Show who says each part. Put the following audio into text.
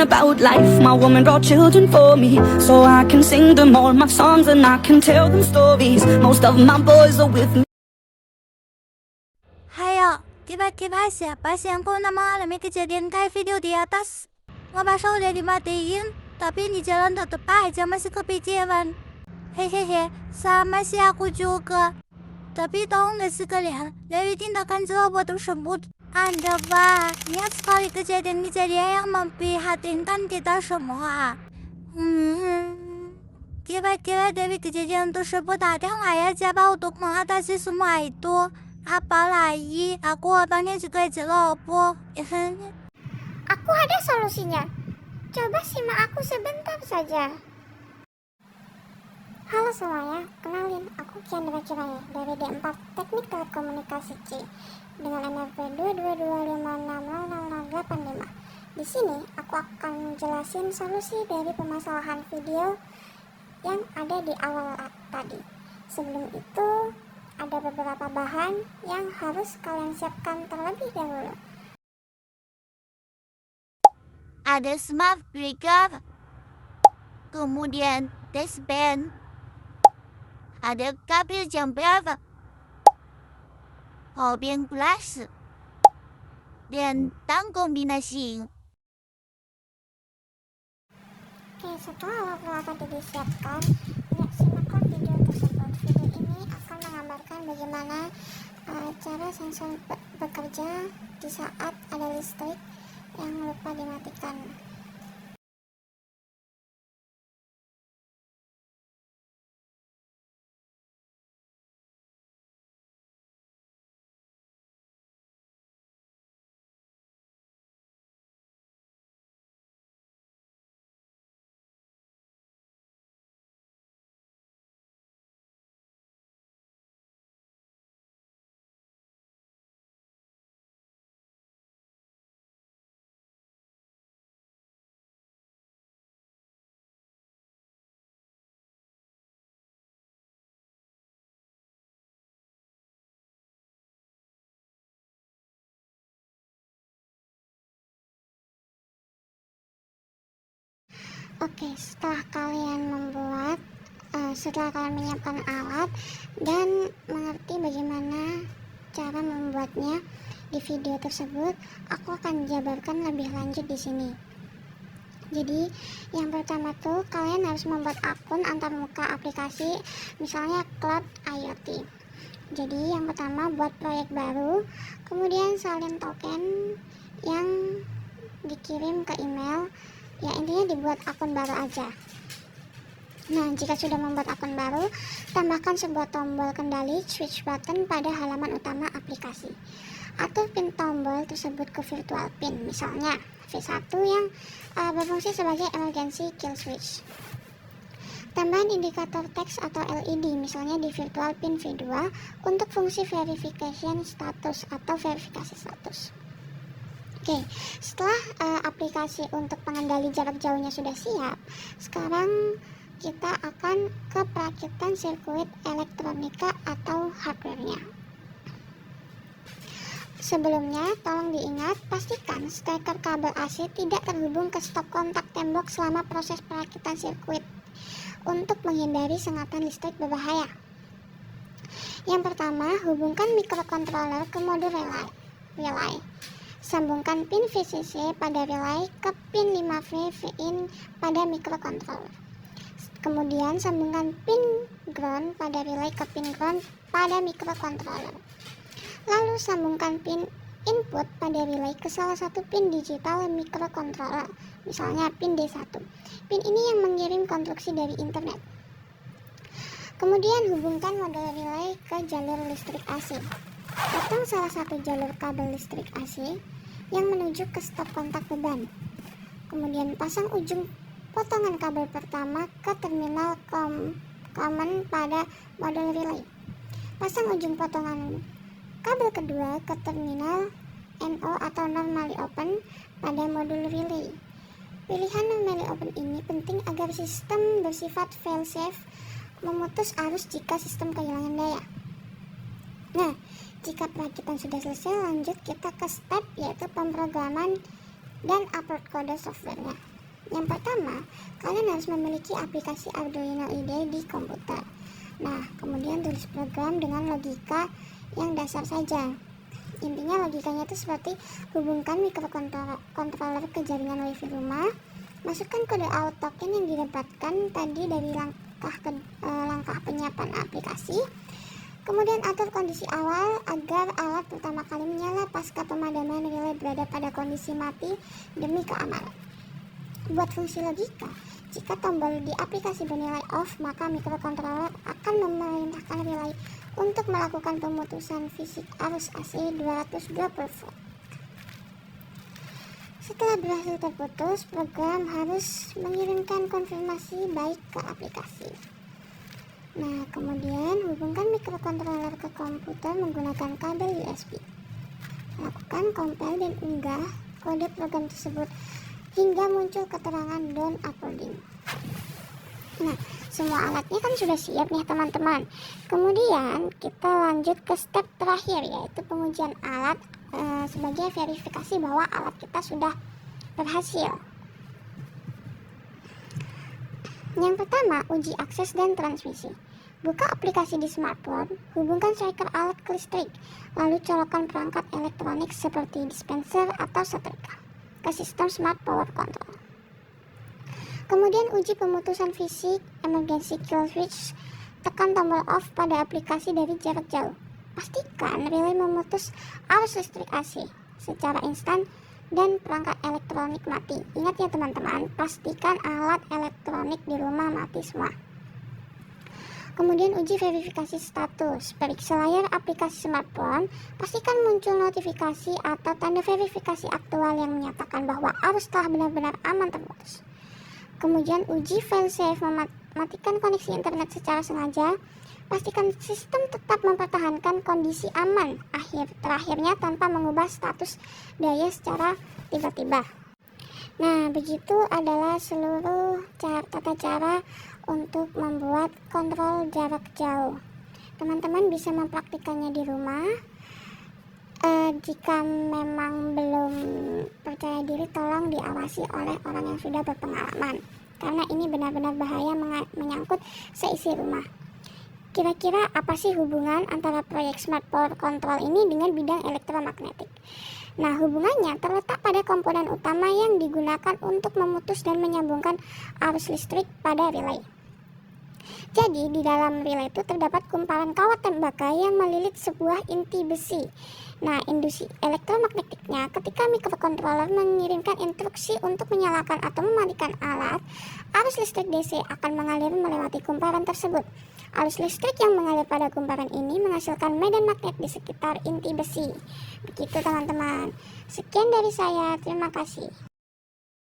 Speaker 1: about life. My woman brought children for me, so I can sing them all my songs and I can tell them stories. Most of my boys are with me.
Speaker 2: Hayo, tiba-tiba siapa sih yang pernah mengalami kejadian kayak video di atas? Ngebasa udah dimatiin, tapi di jalan tetep aja masih kepikiran. Hehehe, sama sih aku juga. Tapi tahu nggak sih kalian, dari tindakan ceroboh tersebut, ada banyak sekali kejadian-kejadian yang memprihatinkan kita semua. Kira-kira dari kejadian tersebut ada nggak ya cara untuk mengatasi semua itu? Apalagi aku orangnya juga ceroboh.
Speaker 3: Aku ada solusinya. Coba simak aku sebentar saja. Halo semuanya, kenalin, aku Kiandra Kiraya dari D4 Teknik Telekomunikasi C dengan NRP 222560085. Di sini aku akan jelasin solusi dari permasalahan video yang ada di awal tadi. Sebelum itu, ada beberapa bahan yang harus kalian siapkan terlebih dahulu.
Speaker 2: Ada smart breaker, kemudian dashband, ada kabel jumper, hobian gelas, dan tang kombinasi.
Speaker 3: Oke, setelah alat tadi disiapkan, ya simaklah video tersebut. Video ini akan menggambarkan bagaimana cara sensor bekerja di saat ada listrik yang lupa dimatikan. Oke, setelah kalian menyiapkan alat dan mengerti bagaimana cara membuatnya di video tersebut, aku akan jabarkan lebih lanjut di sini. Jadi, yang pertama tuh kalian harus membuat akun antarmuka aplikasi, misalnya Cloud IoT. Jadi, yang pertama buat proyek baru, kemudian salin token yang dikirim ke email. Ya, intinya dibuat akun baru aja. Nah, jika sudah membuat akun baru, tambahkan sebuah tombol kendali switch button pada halaman utama aplikasi, atau pin tombol tersebut ke virtual pin, misalnya V1 yang berfungsi sebagai emergency kill switch. Tambahan indikator teks atau LED, misalnya di virtual pin V2 untuk fungsi verification status atau verifikasi status. Oke, setelah aplikasi untuk pengendali jarak jauhnya sudah siap, sekarang kita akan ke perakitan sirkuit elektronika atau hardware-nya. Sebelumnya, tolong diingat, pastikan steker kabel AC tidak terhubung ke stop kontak tembok selama proses perakitan sirkuit untuk menghindari sengatan listrik berbahaya. Yang pertama, hubungkan microcontroller ke mode relay. Sambungkan pin VCC pada relay ke pin 5V VIN pada microcontroller. Kemudian sambungkan pin ground pada relay ke pin ground pada microcontroller. Lalu sambungkan pin input pada relay ke salah satu pin digital microcontroller, misalnya pin D1. Pin ini yang mengirim konstruksi dari internet. Kemudian hubungkan modul relay ke jalur listrik AC. Potong salah satu jalur kabel listrik AC yang menuju ke stop kontak beban. Kemudian pasang ujung potongan kabel pertama ke terminal common pada modul relay. Pasang ujung potongan kabel kedua ke terminal NO atau normally open pada modul relay. Pilihan normally open ini penting agar sistem bersifat fail-safe, memutus arus jika sistem kehilangan daya. Nah, jika perakitan sudah selesai, lanjut kita ke step yaitu pemrograman dan upload kode softwarenya. Yang pertama, kalian harus memiliki aplikasi Arduino IDE di komputer. Nah, kemudian tulis program dengan logika yang dasar saja. Intinya logikanya itu seperti hubungkan mikrokontroler ke jaringan wifi rumah, masukkan kode out token yang didapatkan tadi dari langkah penyiapan aplikasi, kemudian atur kondisi awal agar alat pertama kali menyala pasca pemadaman relay berada pada kondisi mati demi keamanan. Buat fungsi logika, jika tombol di aplikasi bernilai off, maka mikrokontroler akan memerintahkan relay untuk melakukan pemutusan fisik arus AC 220 volt. Setelah berhasil terputus, program harus mengirimkan konfirmasi baik ke aplikasi. Nah, kemudian hubungkan mikrokontroler ke komputer menggunakan kabel USB. Lakukan compile dan unggah kode program tersebut hingga muncul keterangan done uploading. Nah, semua alatnya kan sudah siap nih teman-teman. Kemudian kita lanjut ke step terakhir, yaitu pengujian alat sebagai verifikasi bahwa alat kita sudah berhasil. Yang pertama, uji akses dan transmisi. Buka aplikasi di smartphone, hubungkan striker alat ke listrik, lalu colokkan perangkat elektronik seperti dispenser atau setrika ke sistem smart power control. Kemudian uji pemutusan fisik, emergency kill switch, tekan tombol off pada aplikasi dari jarak jauh. Pastikan relay memutus arus listrik AC secara instan dan perangkat elektronik mati. Ingat ya teman-teman, pastikan alat elektronik di rumah mati semua. Kemudian uji verifikasi status. Periksa layar aplikasi smartphone, pastikan muncul notifikasi atau tanda verifikasi aktual yang menyatakan bahwa arus telah benar-benar aman terputus. Kemudian uji failsafe, mematikan koneksi internet secara sengaja. Pastikan sistem tetap mempertahankan kondisi aman terakhirnya tanpa mengubah status daya secara tiba-tiba. Nah, begitu adalah seluruh tata cara untuk membuat kontrol jarak jauh. Teman-teman bisa mempraktikannya di rumah. Jika memang belum percaya diri, tolong diawasi oleh orang yang sudah berpengalaman, karena ini benar-benar bahaya menyangkut seisi rumah. Kira-kira apa sih hubungan antara proyek Smart Power Control ini dengan bidang elektromagnetik? Nah, hubungannya terletak pada komponen utama yang digunakan untuk memutus dan menyambungkan arus listrik pada relay. Jadi, di dalam relay itu terdapat kumparan kawat tembaga yang melilit sebuah inti besi. Nah, induksi elektromagnetiknya ketika mikrokontroler mengirimkan instruksi untuk menyalakan atau mematikan alat, arus listrik DC akan mengalir melewati kumparan tersebut. Arus listrik yang mengalir pada kumparan ini menghasilkan medan magnet di sekitar inti besi. Begitu teman-teman. Sekian dari saya, terima kasih.